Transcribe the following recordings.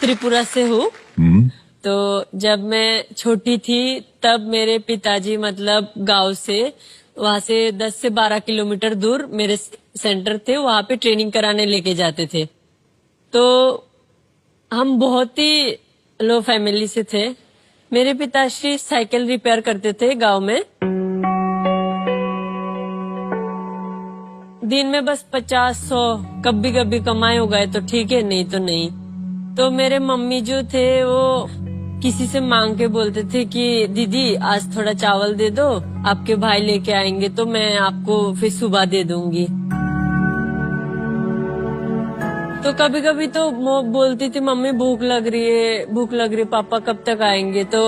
त्रिपुरा से हूँ। तो जब मैं छोटी थी तब मेरे पिताजी मतलब गांव से वहां से 10 से 12 किलोमीटर दूर मेरे सेंटर थे, वहां पे ट्रेनिंग कराने लेके जाते थे। तो हम बहुत ही लो फैमिली से थे। मेरे पिताश्री साइकिल रिपेयर करते थे गांव में। दिन में बस 50-100 कभी कभी कमाए हो गए तो ठीक है, नहीं तो नहीं। तो मेरे मम्मी जो थे वो किसी से मांग के बोलते थे कि दीदी आज थोड़ा चावल दे दो, आपके भाई लेके आएंगे तो मैं आपको फिर सुबह दे दूंगी। तो कभी कभी तो वो बोलती थी मम्मी भूख लग रही है पापा कब तक आएंगे। तो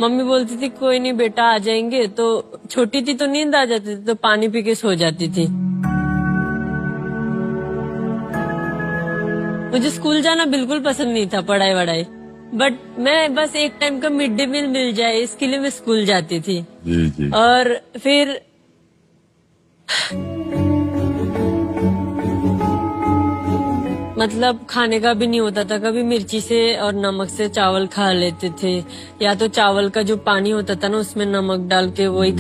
मम्मी बोलती थी कोई नहीं बेटा आ जाएंगे। तो छोटी थी तो नींद आ जाती थी तो पानी पी के सो जाती थी। मुझे स्कूल जाना बिल्कुल पसंद नहीं था, पढ़ाई वढ़ाई, बट मैं बस एक टाइम का मिड डे मील मिल जाए इसके लिए मैं स्कूल जाती थी। जी। और फिर मतलब खाने का भी नहीं होता था, कभी मिर्ची से और नमक से चावल खा लेते थे, या तो चावल का जो पानी होता था ना उसमें नमक डाल के वही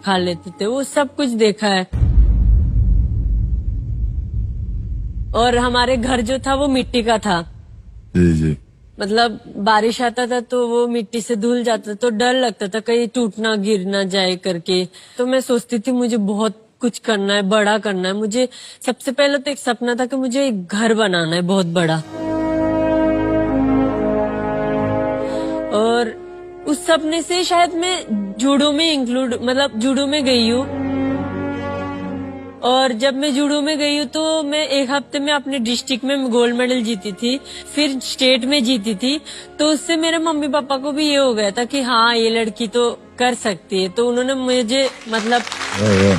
खा लेते थे। वो सब कुछ देखा है। और हमारे घर जो था वो मिट्टी का था। जी। मतलब बारिश आता था तो वो मिट्टी से धुल जाता तो डर लगता था कहीं टूट ना गिर ना जाए करके। तो मैं सोचती थी मुझे बहुत कुछ करना है, बड़ा करना है। मुझे सबसे पहले तो एक सपना था कि मुझे एक घर बनाना है बहुत बड़ा। और उस सपने से शायद मैं जूडो में गई हूँ। और जब मैं जूडो में गई हूँ तो मैं एक हफ्ते में अपने डिस्ट्रिक्ट में गोल्ड मेडल जीती थी, फिर स्टेट में जीती थी। तो उससे मेरे मम्मी पापा को भी ये हो गया था कि हाँ ये लड़की तो कर सकती है। तो उन्होंने मुझे मतलब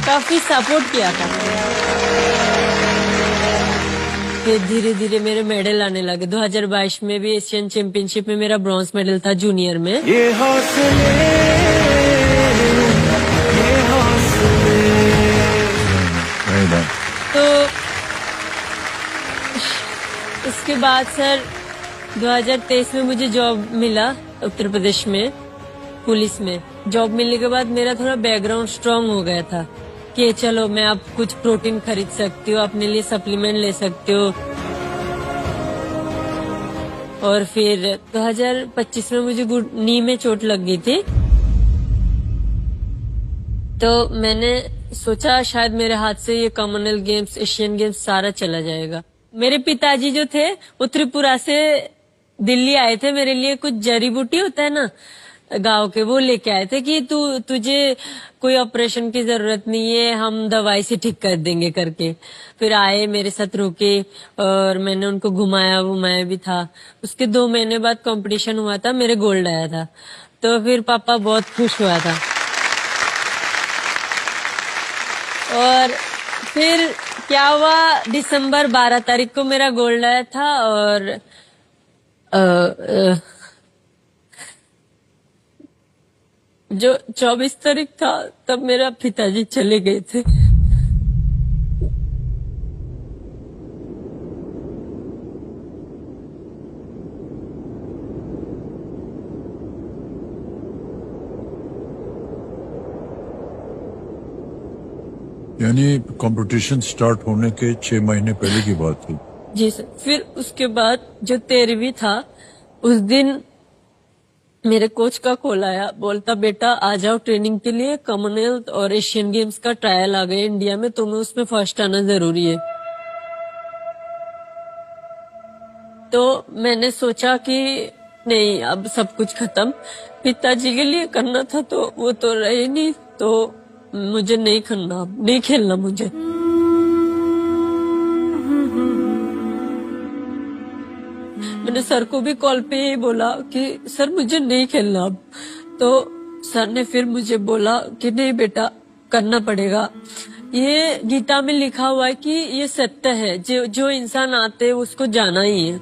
काफी सपोर्ट किया था। फिर धीरे धीरे मेरे मेडल आने लगे। 2022 में भी एशियन चैंपियनशिप में मेरा ब्रॉन्ज मेडल था जूनियर में। तो इसके बाद सर 2023 में मुझे जॉब मिला उत्तर प्रदेश में पुलिस में। जॉब मिलने के बाद मेरा थोड़ा बैकग्राउंड स्ट्रांग हो गया था कि चलो मैं अब कुछ प्रोटीन खरीद सकती हूँ, अपने लिए सप्लीमेंट ले सकती हूँ। और फिर 2025 में मुझे नी में चोट लग गई थी। तो मैंने सोचा शायद मेरे हाथ से ये कॉमनवेल्थ गेम्स, एशियन गेम्स सारा चला जाएगा। मेरे पिताजी जो थे वो त्रिपुरा से दिल्ली आए थे, मेरे लिए कुछ जड़ी बूटी होता है ना गांव के, वो लेके आए थे कि तुझे कोई ऑपरेशन की जरूरत नहीं है, हम दवाई से ठीक कर देंगे करके। फिर आए मेरे साथ रुके और मैंने उनको घुमाया भी था। उसके 2 महीने बाद कंपटीशन हुआ था, मेरे गोल्ड आया था। तो फिर पापा बहुत खुश हुआ था। और फिर क्या हुआ, दिसंबर 12 तारीख को मेरा गोल्ड आया था। और जो 24 तारीख था तब मेरा पिताजी चले गए थे। यानी कंपटीशन स्टार्ट होने के 6 महीने पहले की बात थी। जी सर। फिर उसके बाद जो 13वीं था उस दिन मेरे कोच का कॉल आया, बोलता बेटा आ जाओ ट्रेनिंग के लिए, कॉमनवेल्थ और एशियन गेम्स का ट्रायल आ गया इंडिया में, तुम्हें उसमें फर्स्ट आना जरूरी है। तो मैंने सोचा कि नहीं अब सब कुछ खत्म, पिताजी के लिए करना था तो वो तो रहे नहीं, तो मुझे नहीं करना, नहीं खेलना मुझे। मैंने सर को भी कॉल पे ही बोला कि सर मुझे नहीं खेलना अब। तो सर ने फिर मुझे बोला कि नहीं बेटा करना पड़ेगा। ये गीता में लिखा हुआ है कि ये सत्य है, जो इंसान आते हैं उसको जाना ही है।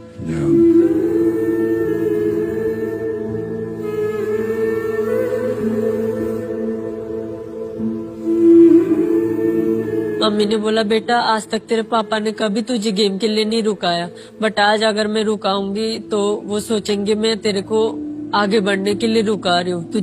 मम्मी ने बोला बेटा आज तक तेरे पापा ने कभी तुझे गेम के लिए नहीं रुकाया, बट आज अगर मैं रुकाऊंगी तो वो सोचेंगे मैं तेरे को आगे बढ़ने के लिए रुका रही हूँ, तू